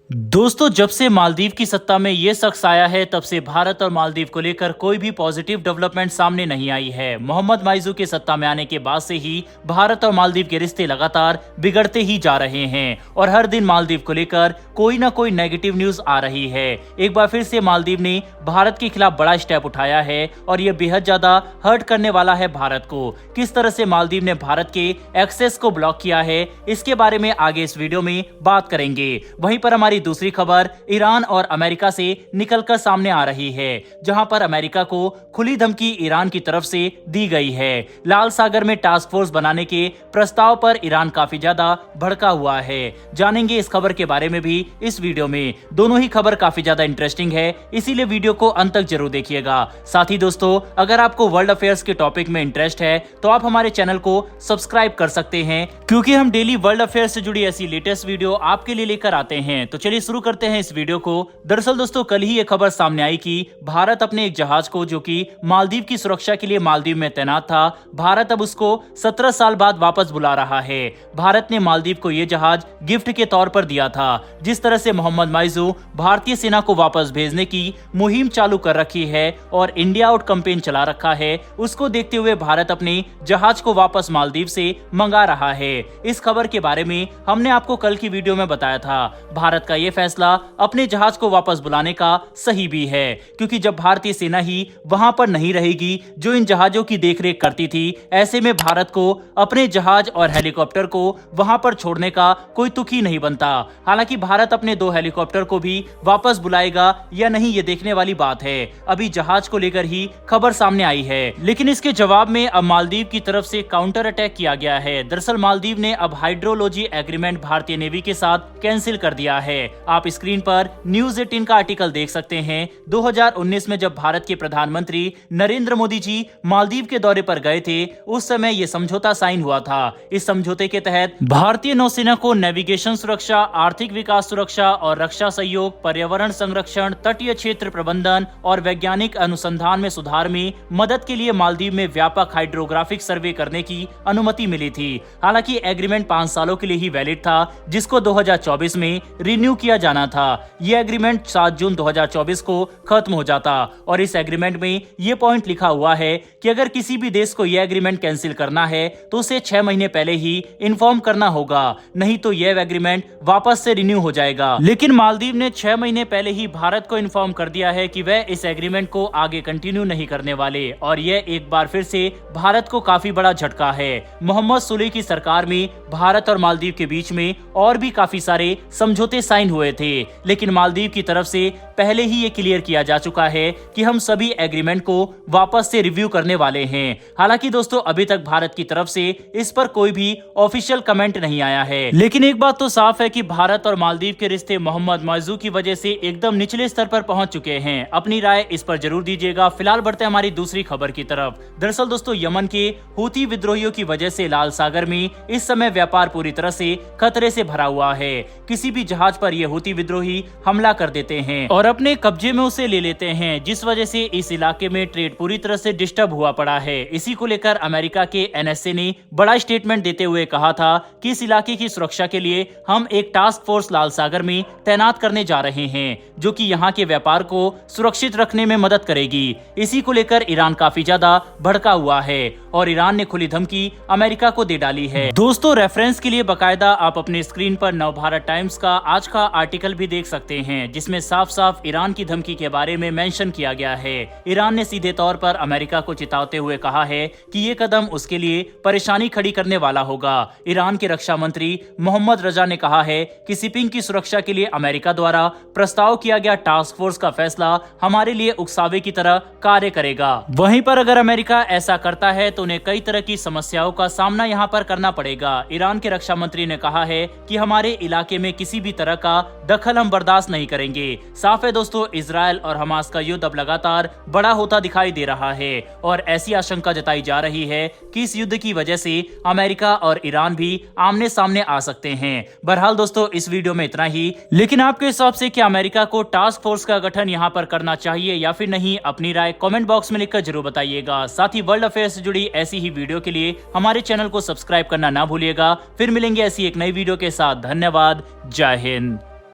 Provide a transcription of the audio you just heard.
दोस्तों, जब से मालदीव की सत्ता में ये शख्स आया है तब से भारत और मालदीव को लेकर कोई भी पॉजिटिव डेवलपमेंट सामने नहीं आई है। मोहम्मद माइजू के सत्ता में आने के बाद से ही भारत और मालदीव के रिश्ते लगातार बिगड़ते ही जा रहे हैं और हर दिन मालदीव को लेकर कोई ना कोई नेगेटिव न्यूज आ रही है। एक बार फिर से मालदीव ने भारत के खिलाफ बड़ा स्टेप उठाया है और यह बेहद ज्यादा हर्ट करने वाला है भारत को। किस तरह से मालदीव ने भारत के एक्सेस को ब्लॉक किया है, इसके बारे में आगे इस वीडियो में बात करेंगे। वहीं पर हमारी दूसरी खबर ईरान और अमेरिका से निकलकर सामने आ रही है, जहां पर अमेरिका को खुली धमकी ईरान की तरफ से दी गई है। लाल सागर में टास्क फोर्स बनाने के प्रस्ताव पर ईरान काफी ज्यादा भड़का हुआ है। जानेंगे इस खबर के बारे में भी इस वीडियो में। दोनों ही खबर काफी ज्यादा इंटरेस्टिंग है, इसीलिए वीडियो को अंत तक जरूर देखिएगा। साथ ही दोस्तों, अगर आपको वर्ल्ड अफेयर्स के टॉपिक में इंटरेस्ट है तो आप हमारे चैनल को सब्सक्राइब कर सकते हैं, क्योंकि हम डेली वर्ल्ड अफेयर्स से जुड़ी ऐसी लेटेस्ट वीडियो आपके लिए लेकर आते हैं। तो चलिए शुरू करते हैं इस वीडियो को। दरअसल दोस्तों, कल ही ये खबर सामने आई कि भारत अपने एक जहाज को, जो कि मालदीव की सुरक्षा के लिए मालदीव में तैनात था, भारत अब उसको 17 साल बाद वापस बुला रहा है। भारत ने मालदीव को यह जहाज गिफ्ट के तौर पर दिया था। जिस तरह से मोहम्मद माइजू भारतीय सेना को वापस भेजने की मुहिम चालू कर रखी है और इंडिया आउट कैंपेन चला रखा है, उसको देखते हुए भारत अपने जहाज को वापस मालदीव से मंगा रहा है। इस खबर के बारे में हमने आपको कल की वीडियो में बताया था। भारत का यह फैसला अपने जहाज को वापस बुलाने का सही भी है, क्योंकि जब भारतीय सेना ही वहां पर नहीं रहेगी जो इन जहाजों की देखरेख करती थी, ऐसे में भारत को अपने जहाज और हेलीकॉप्टर को वहां पर छोड़ने का कोई तुक ही नहीं बनता। हालांकि भारत अपने 2 हेलीकॉप्टर को भी वापस बुलाएगा या नहीं, ये देखने वाली बात है। अभी जहाज को लेकर ही खबर सामने आई है, लेकिन इसके जवाब में अब मालदीव की तरफ से काउंटर अटैक किया गया है। दरअसल मालदीव ने अब हाइड्रोलॉजी एग्रीमेंट भारतीय नेवी के साथ कैंसिल कर दिया है। आप स्क्रीन पर न्यूज 18 का आर्टिकल देख सकते हैं। 2019 में जब भारत के प्रधानमंत्री नरेंद्र मोदी जी मालदीव के दौरे पर गए थे, उस समय यह समझौता साइन हुआ था। इस समझौते के तहत भारतीय नौसेना को नेविगेशन सुरक्षा, आर्थिक विकास सुरक्षा और रक्षा सहयोग, पर्यावरण संरक्षण, तटीय क्षेत्र प्रबंधन और वैज्ञानिक अनुसंधान में सुधार में मदद के लिए मालदीव में व्यापक हाइड्रोग्राफिक सर्वे करने की अनुमति मिली थी। हालांकि एग्रीमेंट 5 सालों के लिए ही वैलिड था, जिसको 2024 में रिन्यू किया जाना था। यह एग्रीमेंट 7 जून 2024 को खत्म हो जाता और इस एग्रीमेंट में यह पॉइंट लिखा हुआ है कि अगर किसी भी देश को यह एग्रीमेंट कैंसिल करना है तो उसे 6 महीने पहले ही इन्फॉर्म करना होगा, नहीं तो यह एग्रीमेंट वापस से रिन्यू हो जाएगा। लेकिन मालदीव ने 6 महीने पहले ही भारत को इन्फॉर्म कर दिया है कि वह इस एग्रीमेंट को आगे कंटिन्यू नहीं करने वाले, और यह एक बार फिर से भारत को काफी बड़ा झटका है। मोहम्मद सोलेह की सरकार में भारत और मालदीव के बीच में और भी काफी सारे समझौते साइन हुए थे, लेकिन मालदीव की तरफ से पहले ही ये क्लियर किया जा चुका है कि हम सभी एग्रीमेंट को वापस से रिव्यू करने वाले हैं। हालांकि दोस्तों, अभी तक भारत की तरफ से इस पर कोई भी ऑफिशियल कमेंट नहीं आया है, लेकिन एक बात तो साफ है कि भारत और मालदीव के रिश्ते मोहम्मद माइजू की वजह से एकदम निचले स्तर पर पहुंच चुके हैं। अपनी राय इस पर जरूर दीजिएगा। फिलहाल बढ़ते हैं हमारी दूसरी खबर की तरफ। दरअसल दोस्तों, यमन के हूती विद्रोहियों की वजह से लाल सागर में इस समय व्यापार पूरी तरह से खतरे से भरा हुआ है। किसी भी जहाज पर ये हूती विद्रोही हमला कर देते हैं और अपने कब्जे में उसे ले लेते हैं, जिस वजह से इस इलाके में ट्रेड पूरी तरह से डिस्टर्ब हुआ पड़ा है। इसी को लेकर अमेरिका के एनएसए ने बड़ा स्टेटमेंट देते हुए कहा था कि इस इलाके की सुरक्षा के लिए हम एक टास्क फोर्स लाल सागर में तैनात करने जा रहे हैं, जो कि यहाँ के व्यापार को सुरक्षित रखने में मदद करेगी। इसी को लेकर ईरान काफी ज्यादा भड़का हुआ है और ईरान ने खुली धमकी अमेरिका को दे डाली है। दोस्तों, रेफरेंस के लिए बकायदा आप अपने स्क्रीन पर नवभारत टाइम्स का आज का आर्टिकल भी देख सकते हैं, जिसमें साफ साफ ईरान की धमकी के बारे में मेंशन किया गया है। ईरान ने सीधे तौर पर अमेरिका को चिताते हुए कहा है कि ये कदम उसके लिए परेशानी खड़ी करने वाला होगा। ईरान के रक्षा मंत्री मोहम्मद रजा ने कहा है कि शिपिंग की सुरक्षा के लिए अमेरिका द्वारा प्रस्ताव किया गया टास्क फोर्स का फैसला हमारे लिए उकसावे की तरह कार्य करेगा। वहीं पर अगर अमेरिका ऐसा करता है तो उन्हें कई तरह की समस्याओं का सामना यहाँ पर करना पड़ेगा। ईरान के रक्षा मंत्री ने कहा है कि हमारे इलाके में किसी भी तरह का दखल हम बर्दाश्त नहीं करेंगे। साफ है दोस्तों, इजराइल और हमास का युद्ध अब लगातार बड़ा होता दिखाई दे रहा है और ऐसी आशंका जताई जा रही है कि इस युद्ध की वजह से अमेरिका और ईरान भी आमने सामने आ सकते हैं। बहरहाल दोस्तों, इस वीडियो में इतना ही। लेकिन आपके हिसाब से क्या अमेरिका को टास्क फोर्स का गठन यहाँ पर करना चाहिए या फिर नहीं? अपनी राय कमेंट बॉक्स में लिखकर जरूर बताइएगा। साथ ही वर्ल्ड अफेयर से जुड़ी ऐसी ही वीडियो के लिए हमारे चैनल को सब्सक्राइब करना ना भूलिएगा। फिर मिलेंगे ऐसी एक नई वीडियो के साथ। धन्यवाद। जय हिंद।